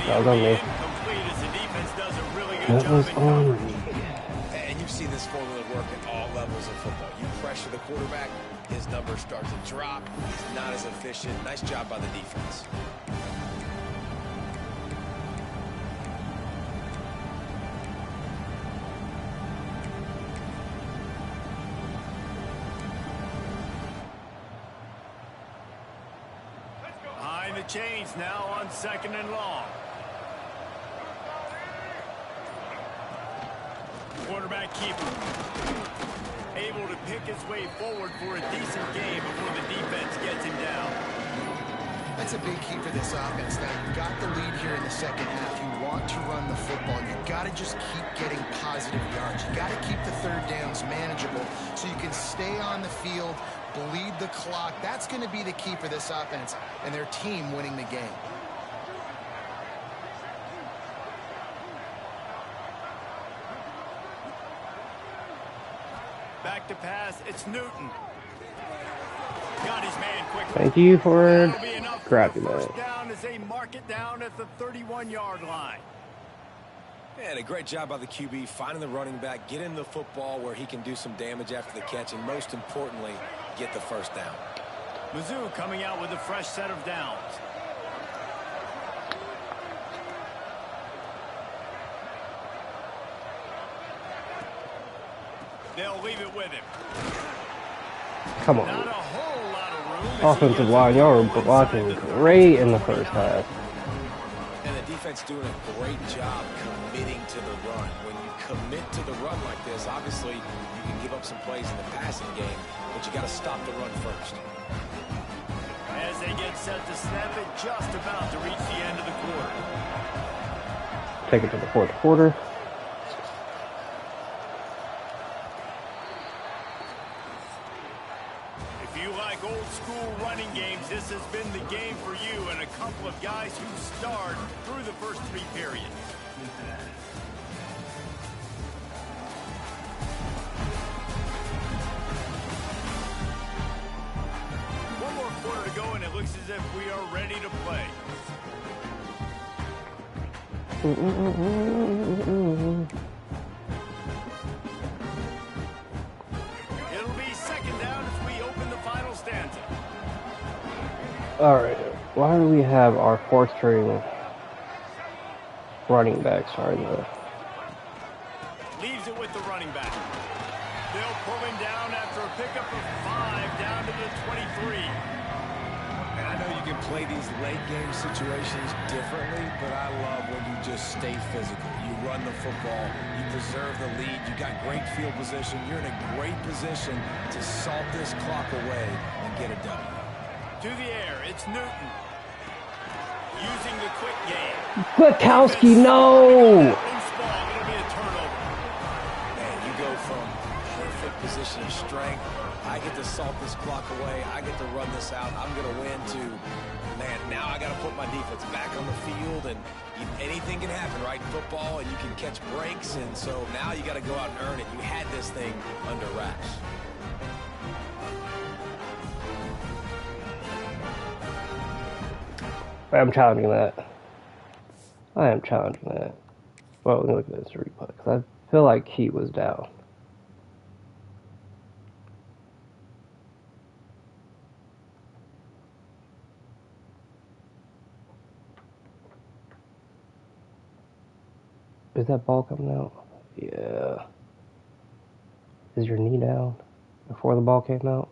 that was on me. That was on me. And you've seen this formula work at all levels of football. You pressure the quarterback, his numbers start to drop. He's not as efficient. Nice job by the defense. Chains now on 2nd and long. Quarterback keeper able to pick his way forward for a decent game before the defense gets him down. That's a big key for this offense. Now, you've got the lead here in the 2nd half. You want to run the football. You've got to just keep getting positive yards. You've got to keep the 3rd downs manageable so you can stay on the field, bleed the clock. That's going to be the key for this offense and their team winning the game. Back to pass, it's Newton. Got his man quickly. Thank you for grabbing that. 1st down as they mark it down at the 31-yard line. And a great job by the QB finding the running back, get him the football where he can do some damage after the catch, and most importantly, get the 1st down. Mizzou coming out with a fresh set of downs. They'll leave it with him. Come on. Not a whole lot of room. Offensive line, y'all were blocking great in the 1st half. And the defense doing a great job committing to the run. When you commit to the run like this, obviously you can give up some plays in the passing game, but you got to stop the run first. As they get set to snap it, just about to reach the end of the quarter. Take it to the 4th quarter. If you like old school running games, this has been the game for you and a couple of guys who starred through the first 3 periods. One more quarter to go, and it looks as if we are ready to play. It'll be 2nd down as we open the final stanza. All right. Why do we have our 4th string running back starting there? Leaves it with the running back. They'll pull him down after a pickup of 5 down to the 23. And I know you can play these late game situations differently, but I love when you just stay physical. You run the football, you preserve the lead, you got great field position, you're in a great position to salt this clock away and get it done. To the air, it's Newton. Using the quick game. Kwiatkowski, no! Loose ball, it'll be a turnover. Man, you go from perfect position of strength, I get to salt this clock away, I get to run this out, I'm going to win, to, man, now I got to put my defense back on the field, and anything can happen, right, in football, and you can catch breaks, and so now you got to go out and earn it. You had this thing under wraps. I'm challenging that. I am challenging that. Well, let me look at this replay, because I feel like he was down. Is that ball coming out? Yeah. Is your knee down before the ball came out?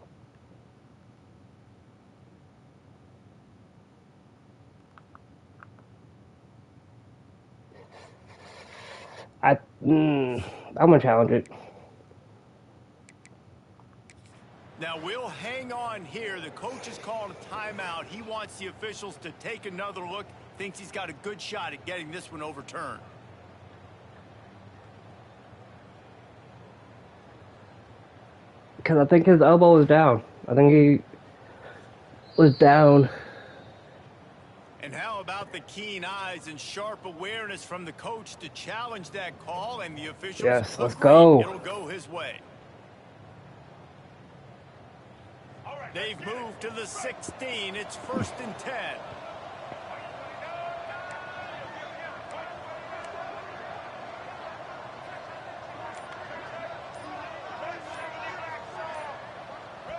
I'm gonna challenge it. Now we'll hang on here. The coach has called a timeout. He wants the officials to take another look. Thinks he's got a good shot at getting this one overturned. Because I think his elbow was down. I think he was down. And how about the keen eyes and sharp awareness from the coach to challenge that call, and the officials Yes, let's agree go. It'll go his way. They've moved to the 16. It's 1st and 10.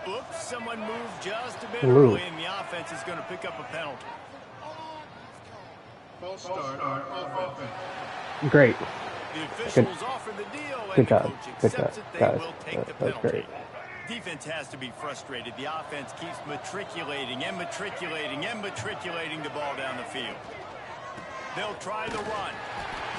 Oops, someone moved just a bit early, and the offense is going to pick up a penalty. False start on offense. Great. The officials offer the deal, and Good the job. coach Good accepts job, it. They guys. will take the That's penalty. great. Defense has to be frustrated. The offense keeps matriculating and matriculating and matriculating the ball down the field. They'll try the run.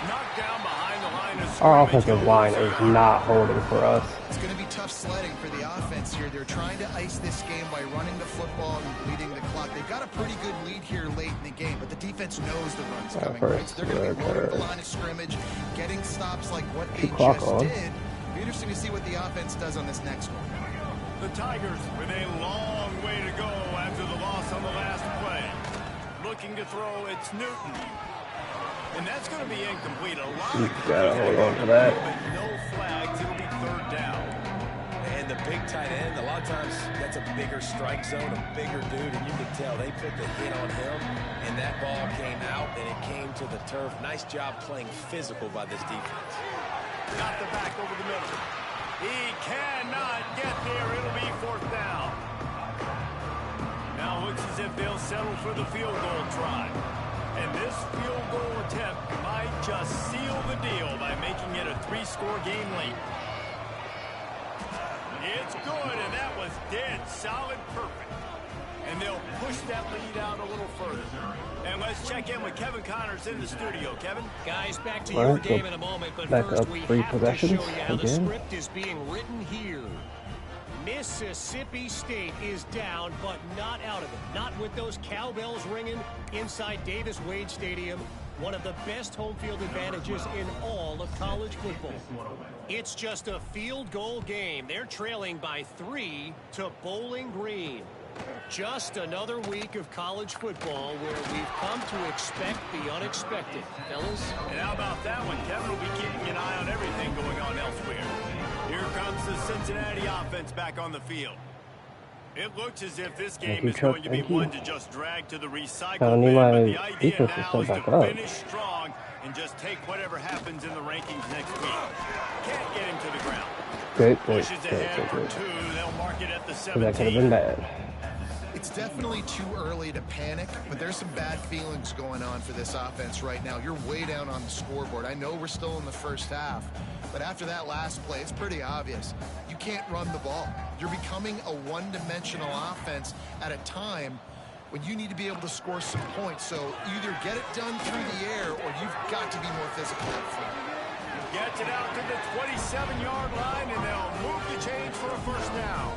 Knocked down behind the line of scrimmage. Our offensive line is not holding for us. It's going to be tough sledding for the offense here. They're trying to ice this game by running the football and bleeding the clock. They've got a pretty good lead here late in the game, but the defense knows the run's coming, right? So they're going to be loading the line of scrimmage, getting stops like what they just did. Be interesting to see what the offense does on this next one. The Tigers with a long way to go after the loss on the last play. Looking to throw, it's Newton. And that's going to be incomplete. A lot of gotta hold on to that. But no flags. It'll be 3rd down. And the big tight end, a lot of times that's a bigger strike zone, a bigger dude, and you can tell they put the hit on him, and that ball came out, and it came to the turf. Nice job playing physical by this defense. Got the back over the middle. He cannot get there. It'll be 4th down. Now looks as if they'll settle for the field goal try. And this field goal attempt might just seal the deal by making it a 3-score game late. It's good, and that was dead solid perfect. And they'll push that lead out a little further. And let's check in with Kevin Connors in the studio. Kevin? Guys, back to your game in a moment, but first we have to show you how the script is being written here. Mississippi State is down, but not out of it. Not with those cowbells ringing inside Davis-Wade Stadium, one of the best home field advantages in all of college football. It's just a field goal game. They're trailing by 3 to Bowling Green. Just another week of college football where we've come to expect the unexpected. Fellas? And how about that one? Kevin will be keeping an eye on everything going on elsewhere. Here comes the Cincinnati offense back on the field. It looks as if this game is going to be one to just drag to the recycle bin, but the idea now is to finish strong and just take whatever happens in the rankings next week. Can't get him to the ground. Pushes ahead for 2. They'll mark it at the 17. That could have been bad. It's definitely too early to panic, but there's some bad feelings going on for this offense right now. You're way down on the scoreboard. I know we're still in the first half, but after that last play, it's pretty obvious. You can't run the ball. You're becoming a one-dimensional offense at a time when you need to be able to score some points. So either get it done through the air or you've got to be more physical up front. Gets it out to the 27-yard line, and they'll move the chains for a 1st down.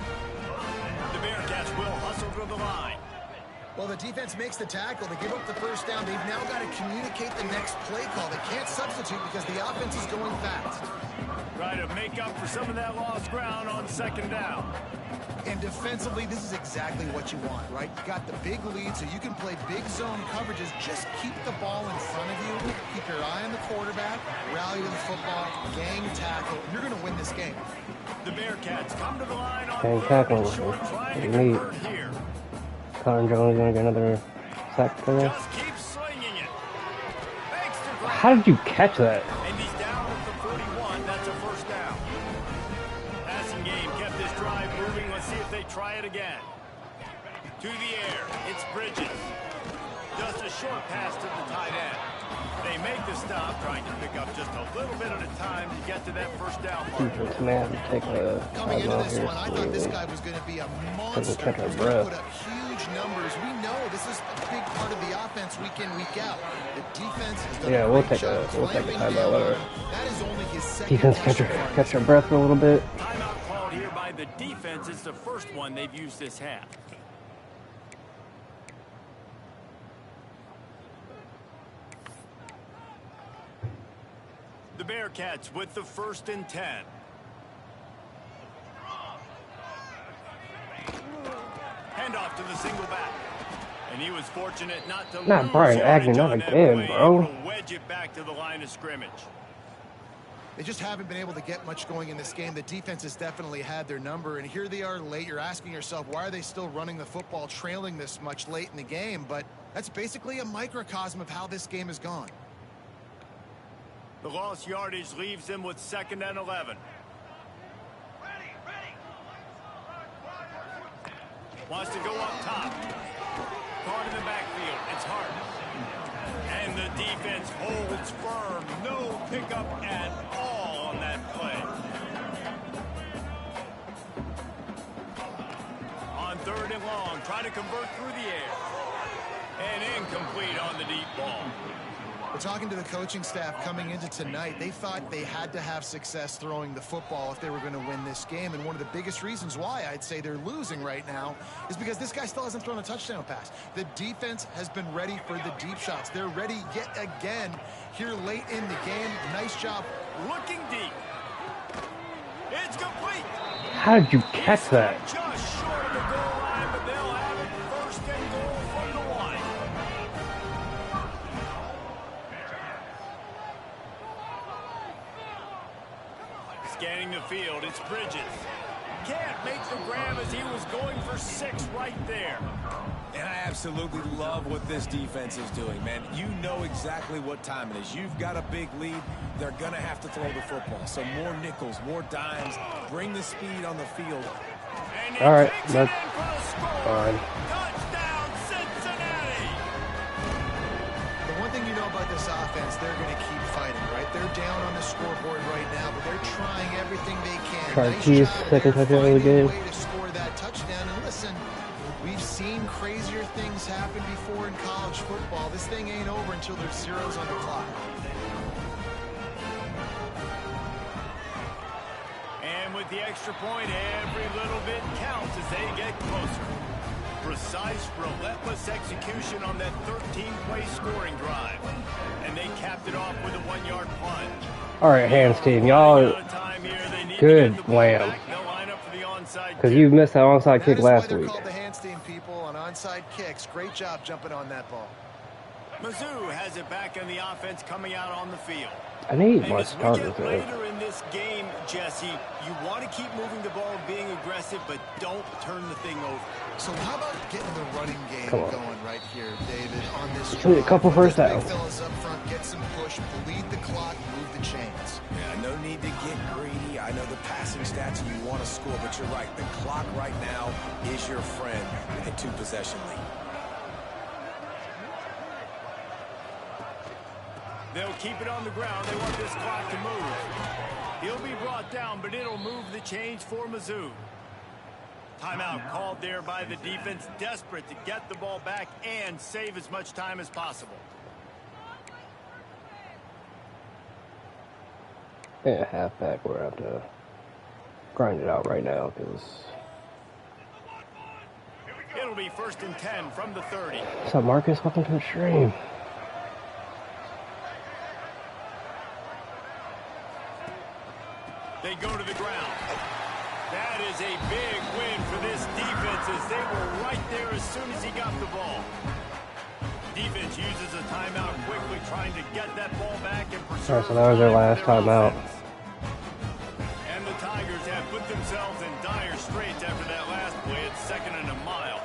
The Bearcats will hustle to the line. Well, the defense makes the tackle. They give up the 1st down. They've now got to communicate the next play call. They can't substitute because the offense is going fast. Try to make up for some of that lost ground on 2nd down. And defensively, this is exactly what you want, right? You got the big lead, so you can play big zone coverages. Just keep the ball in front of you. Keep your eye on the quarterback. Rally to the football. Gang tackle. You're going to win this game. The Bearcats come to the line on Gang tackle. short, trying to convert here. Connor Jones going to get another sack there. Just keep slinging it. Makes the grab. How did you catch that? And he's down at the 41. That's a first down. Passing game kept this drive moving. Let's see if they try it again. To the air. It's Bridges. Just a short pass to the tight end. They make the stop, trying to pick up just a little bit at a time to get to that first down mark. Defense may have to take a Coming into timeout this here. one, I thought this guy was going to be a monster. catch our He's going to breath. put up huge numbers. We know this is a big part of the offense week in, week out. The defense has done Yeah, a we'll great take a job clamping timeout down later. on him. That is only his second Defense catch catch our breath for a little bit. Timeout called here by the defense. It's the first one they've used this half. The Bearcats with the 1st and 10. Handoff to the single back. And he was fortunate not to Not lose Brian yardage Agnew, not on that again, play, bro. able to wedge it back to the line of scrimmage. They just haven't been able to get much going in this game. The defense has definitely had their number, and here they are late. You're asking yourself, why are they still running the football, trailing this much late in the game? But that's basically a microcosm of how this game has gone. The lost yardage leaves them with 2nd and 11. Wants to go up top. Caught in the backfield. It's hard. And the defense holds firm. No pickup at all on that play. On 3rd and long, trying to convert through the air. And incomplete on the deep ball. We're talking to the coaching staff coming into tonight. They thought they had to have success throwing the football if they were going to win this game. And one of the biggest reasons why I'd say they're losing right now is because this guy still hasn't thrown a touchdown pass. The defense has been ready for the deep shots. They're ready yet again here late in the game. Nice job. Looking deep. It's complete. How did you catch that? Just short of the goal line, but they'll have it 1st and goal from the 1. Scanning the field, it's Bridges. Can't make the grab as he was going for 6 right there. And I absolutely love what this defense is doing, man. You know exactly what time it is. You've got a big lead. They're going to have to throw the football. So more nickels, more dimes. Bring the speed on the field. And All right, takes it that's in for a score. fine. Touchdown, Cincinnati. The one thing you know about this offense, they're going to keep fighting, right? They're down on the scoreboard right now, but they're trying everything they can. Cartier, Nice job second there, touchdown of the finding a game. way to score that touchdown. And listen, we've seen crazier things happen before in college football. This thing ain't over until there's zeros on the clock. And with the extra point, every little bit counts as they get closer. Precise, relentless execution on that 13-play scoring drive. And they capped it off with a 1-yard plunge. All right, hands team, y'all. Good lamb. Because you missed that onside kick last week. That is why they're called the hands team, people, on onside kicks. Great job jumping on that ball. Mizzou has it back on the offense coming out on the field. I need And my as we starters get there. later in this game, Jesse, you want to keep moving the ball, being aggressive, but don't turn the thing over. So how about getting the running game Come on. going right here, David, on this Just need a couple first Big downs. fellas up front, get some push, bleed the clock, move the chains. Yeah, no need to get greedy. I know the passing stats and you want to score, but you're right. The clock right now is your friend with a 2-possession lead. They'll keep it on the ground. They want this clock to move. He'll be brought down, but it'll move the chains for Mizzou. Timeout called there by the defense, desperate to get the ball back and save as much time as possible. Yeah, halfback, we're going to have to grind it out right now because It'll be 1st and 10 from the 30. what's up, Marcus? Welcome to the stream. They go to the ground. That is a big win for this defense as they were right there as soon as he got the ball. Defense uses a timeout quickly, trying to get that ball back and preserve. All right, so that was their last timeout. And the Tigers have put themselves in dire straits after that last play. It's 2nd and a mile.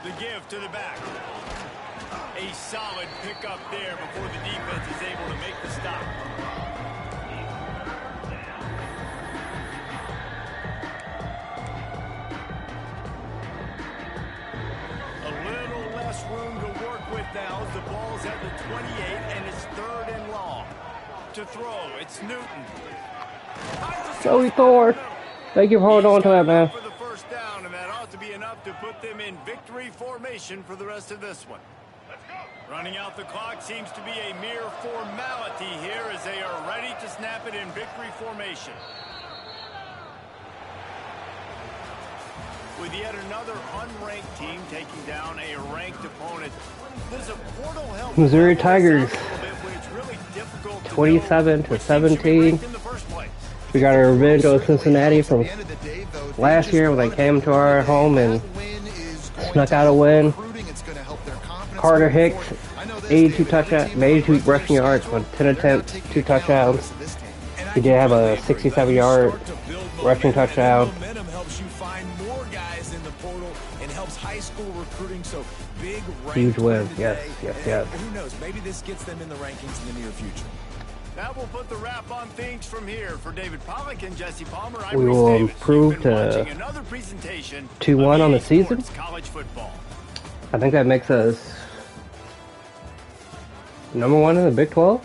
The give to the back. A solid pickup there before the defense is able to make the stop. A little less room to work with now as the ball's at the 28 and it's 3rd and long. To throw, it's Newton. Joey Thor. Thank you for holding on to that, man. For the first down, and that ought to be enough to put them in victory formation for the rest of this one. Running out the clock seems to be a mere formality here as they are ready to snap it in victory formation. With yet another unranked team taking down a ranked opponent, there's a portal help. Missouri Tigers, 27-17. We got our revenge on Cincinnati from last year when they came to our home and snuck out a win. Carter Hicks, 82 touchdowns, 82 rushing yards on 10 attempts, 2 touchdowns. He did have a 67-yard rushing touchdown. Momentum helps you find more guys in the portal and helps high school recruiting. So big, huge win. Yes. Who knows? Maybe this gets them in the rankings in the near future. That will put the wrap on things from here. For David Pollack and Jesse Palmer, we will improve to 2-1 on the season. College football. I think that makes us number 1 in the Big 12.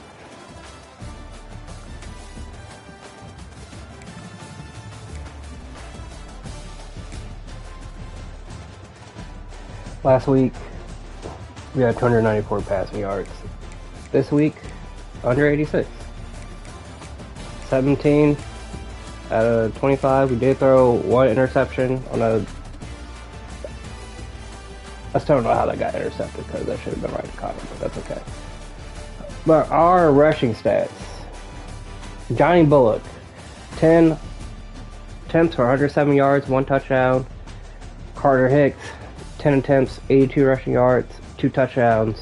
Last week, we had 294 passing yards. This week, under 86. 17 out of 25. We did throw 1 interception on a... I still don't know how that got intercepted because that should have been right to cover, but that's okay. But our rushing stats. Johnny Bullock, 10 attempts for 107 yards, 1 touchdown. Carter Hicks, 10 attempts, 82 rushing yards, 2 touchdowns.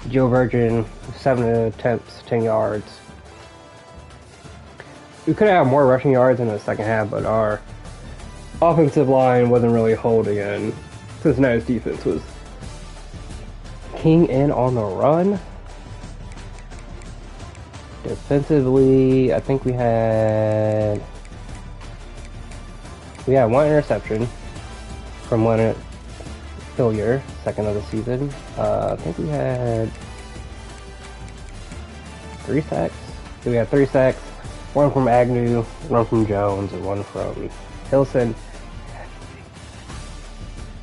Joe Virgin, 7 attempts, 10 yards. We could have more rushing yards in the second half, but our offensive line wasn't really holding, and Cincinnati's defense was keying in on the run. Defensively, I think we had 1 interception from Leonard Hillier, second of the season. I think we had 3 sacks. So we had 3 sacks, 1 from Agnew, 1 from Jones, and 1 from Hilson.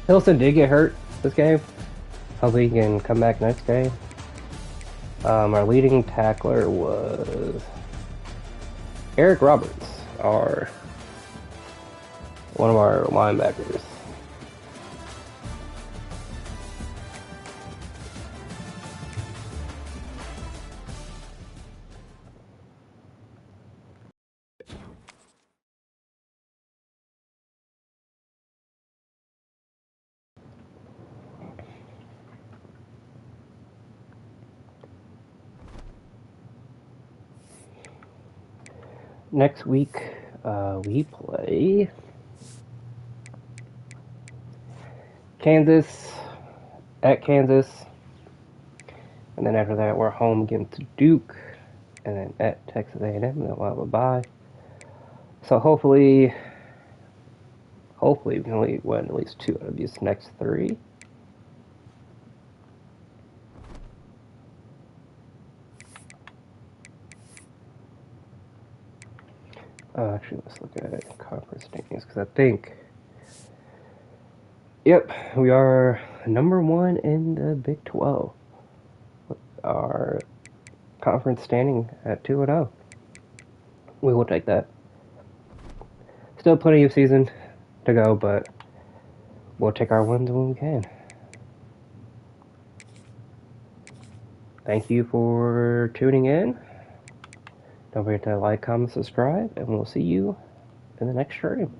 Hilson did get hurt this game. Hopefully he can come back next game. Our leading tackler was Eric Roberts, one of our linebackers. Next week, we play Kansas, at Kansas, and then after that we're home against Duke, and then at Texas A&M, then we'll have a bye. So hopefully we can only win at least 2 out of these next 3. Actually, let's look at conference standings, because I think, yep, we are number 1 in the Big 12. Our conference standing at 2-0. We will take that. Still plenty of season to go, but we'll take our wins when we can. Thank you for tuning in. Don't forget to like, comment, subscribe, and we'll see you in the next stream.